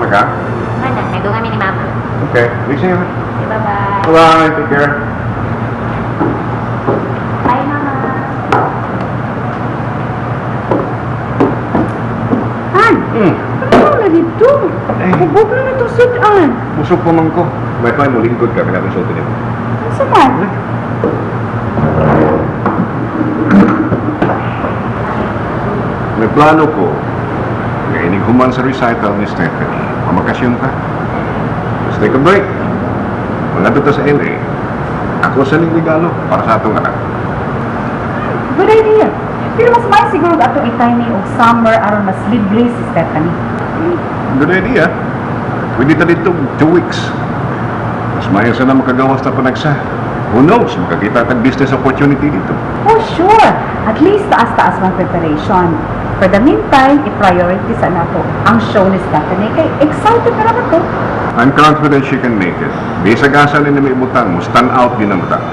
Kumusta ka? Mana, nandun kami ni Mama. Okay. Lisa yun. Bye-bye. Bye. Take care. Bye, Mama. Han, ano na dito? Eh. Kubog na itong sit-an. Busog pa man ko. May pa mo lingkod ka. Kinakonsulto niyo. Ano sa man? May plano ko. Kainig human sa recital ni Stephanie. Mamakasyon ka. Let's take a break. Mga dito sa LA. Ako sa regalo para sa atong anak. Good idea. Pero mas may siguro atong itay ni og summer aron mas libre si Stephanie. Good idea. Pwede ta dito 2 weeks. Mas mayo sana makagawas na panagsa. Who knows? Makakita kang business opportunity dito. Oh, sure. At least taas-taas ng preparation. For the meantime, i-priority sa nato ang show ni Stephanie. Kay excited na naman to. I'm confident she can make it. Bisagasan ni may ibutang mo. Stand out din ang butang.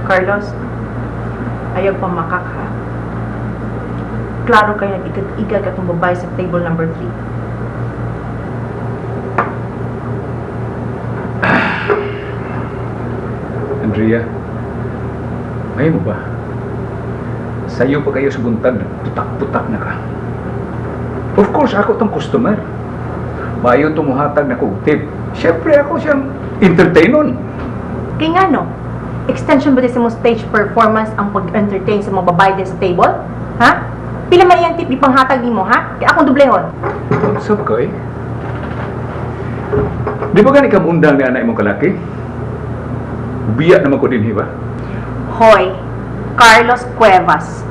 Carlos, ayaw pa makak ha. Klaro kaya nag-igad ka itong babae sa table number 3. Andrea, may mo ba? Sa'yo pa kayo sa buntag, putak-putak na ka. Of course, ako tong customer. Mayon tumuhatag na kong tip. Siyempre ako siyang entertainon. Kaya nga no, extension ba din sa mong stage performance ang pag-entertain sa mga babae din sa table? Ha? Pila may iyang tip ipanghatag mo ha? Kaya akong dublehon. Sab ko eh. Di ba gani kamundang ni anak mong kalaki? Biya naman ko din, hiba? Hoy, Carlos Cuevas.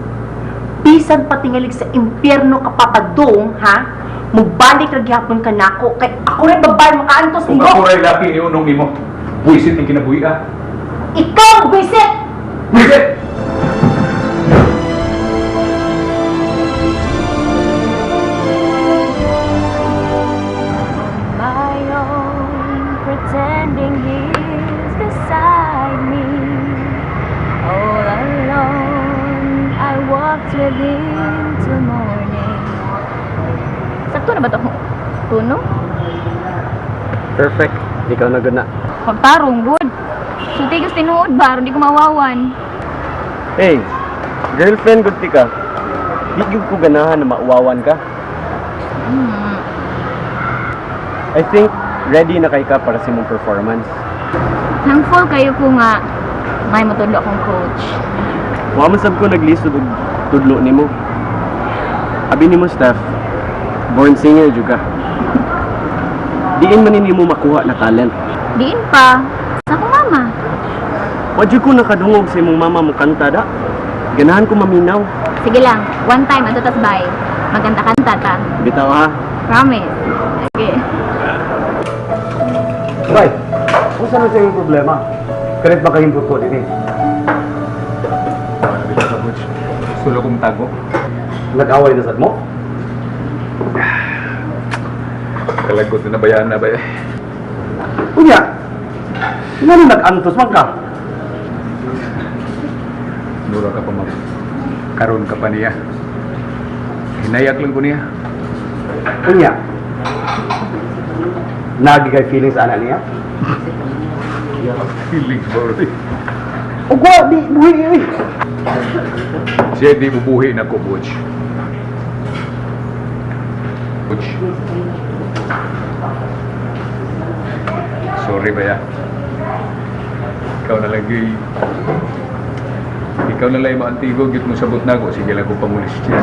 Bisan patingalig sa impyerno kapapadong, ha? Mubalik na gihapon ka nako kay ako rin babae makaantos Kung nimo. ako rin laki iunong nimo, buwisit ang kinabuhi ah. Ikaw, buwisit! Buwisit! My own, pretending he's beside me. All alone, I walked with him till morning. Sakto na ba ito? Tuno? Perfect. Ikaw na guna. Pagtarong, good. Sulti ko tinuod ba? Hindi ko mawawan. Hey, girlfriend good ka. Di gyud ko ganahan na mauwawan ka. I think ready na kay ka para sa imong performance. Thankful kayo ko nga may matudlo akong coach. Wa man sab ko naglisod og tudlo nimo. Abi nimo staff, born singer juga. Diin man nimo makuha na talent. Diin pa. Sa akong mama. Wa jud ko nakadungog sa imong mama mo kanta da. Ganahan ko maminaw. Sige lang. One time, ato tas bye. Magkanta-kanta ta. Bitaw ha. Promise. Okay. Bay, kung saan sa iyong problema? Kalit ba kayong buto din eh? Ano dito sa butch? Sulo kong tago. Nag-away na sad mo? Kalagot na bayaan na ba eh. Unya, nga nag-antos man ka? Mura ka pa mag karon ka pa niya. Hinayak lang ko niya. Unya, nagi kay feelings ana niya? Feelings ba rin? Ugwa, di buhi eh. Siya di bubuhi na ko, Butch. Butch. Sorry ba ya? Ikaw na lagi. Ikaw na lang yung maantigo, git mo sabot na ko. Sige lang ko pamulis siya.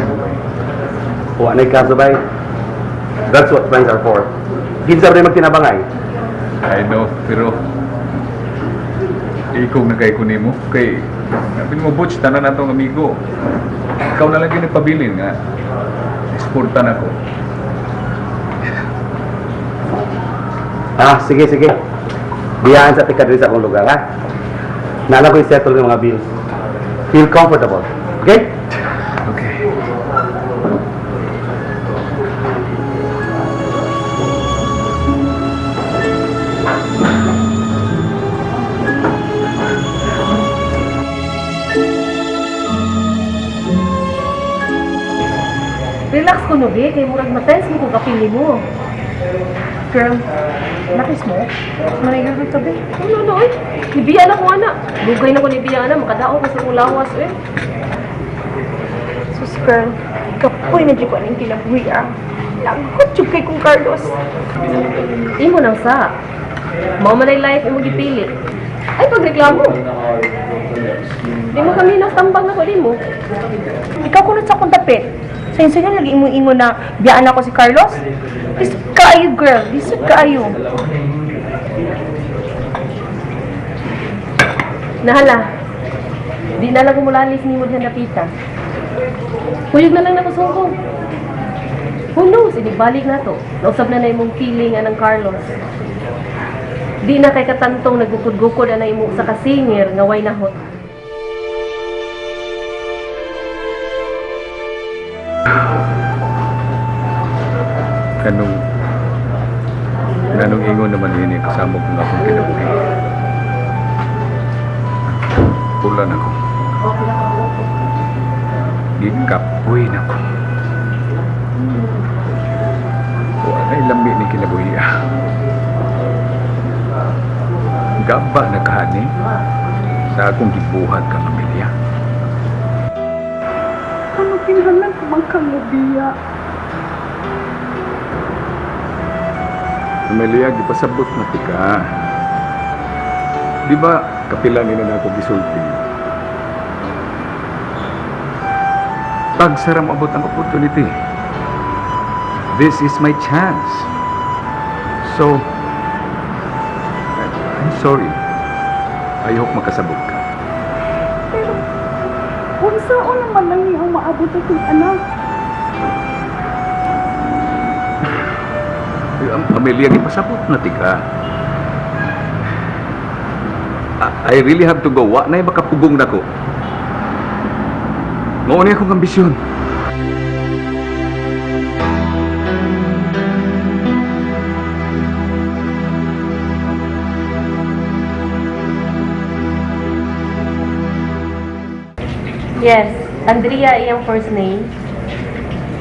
Wa na kasabay. That's what friends are for. Kinsa rin magtinabangay. I know, pero ikaw na kay kunimo. Kay Sabi mo, Butch, tanan na itong amigo. Ikaw na lang yung nagpabilin nga. Exportan ako. Sige. Biyaan sa tika sa akong lugar, ha? Nala ko i-settle ng mga bills. Feel comfortable. Okay? Okay. Relax ko no, be. Kaya murag na-tense mo kung kapili mo. Girl, nakis mo? Manigil ka be. No, eh. Nibiyan ako, anak. Lugay na ko nibiyan na. Makadao ko sa kong lawas, eh. Sus, girl. Kapoy na dyan ko anong kinabuhi, ah. Lagot yung kay kong Carlos. Imo nang sa. Mao man ay life imo gipili. Ay, pagreklamo. Di mo kami nagtambang ako, di mo. Ikaw kunod sa akong tapit. Sa nga lagi imo na biyaan ako si Carlos. Lisod kaayo, girl. Lisod kaayo. Nahala. Di na lang umulalis ni mo diyan napita. Huyog na lang na kusungkong. Who knows, inibalik na to. Nausap na imong feeling ng Carlos. Di na kay katantong nagukod-gukod na imo sa kasingir nga way nahot. Kanong ingon naman yun kasama ko nga akong kinabuhi. Pulan ako. Gikapoy na ko. Wala lambi ni kinabuhi. Gaba na kahani sa akong gibuhat kang pamilya. Ano kinahanglan ko bang kang lubiya? Amelia, gipasabot na tika. Di ba kapila nila na ako gisulti? Pagsaram abot ang opportunity. This is my chance. So, I'm sorry. I hope makasabot ka. Pero, kung saan naman lang iyong maabot itong anak? Amelia, gipasabot na tika. I really have to go. Wa na makapugong na ko. Mauni akong ambisyon. Yes, Andrea iyang first name.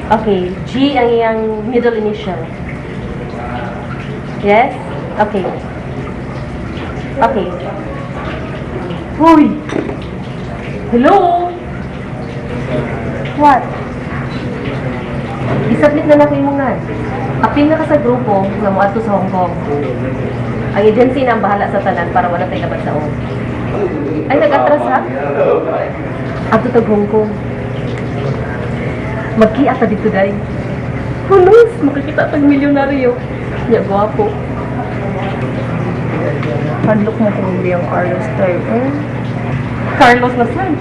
Okay, G ang iyang middle initial. Yes? Okay. Okay. Hoy! Hello? What? I-submit na kayo nga. Apil na ka sa grupo na mo ato sa Hong Kong. Ang agency na ang bahala sa tanan para wala tayo labad sa o. Ay, nag-atras ha? Ato tag Hong Kong. Magkiata dito dahil. Who knows? Makikita tag milyonaryo. Niya, gwapo. Handlock mo kung hindi ang Carlos tayo. Carlos na saan?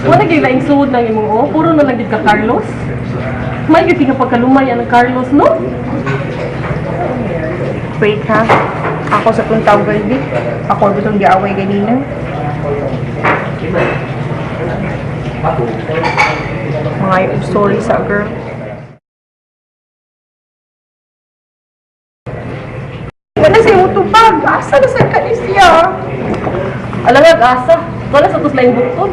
Wala kayo laing suod ng imong o. Puro na lang ka Carlos. May gati nga pagkalumay ang Carlos, no? Wait ha. Ako sa kong tawag girl, ako gustong giaway ganina. Mga sorry sa girl. Wala siya mo tubag. Asa na sa kanisya? Alam nga, asa. Wala sa tos laing bukod.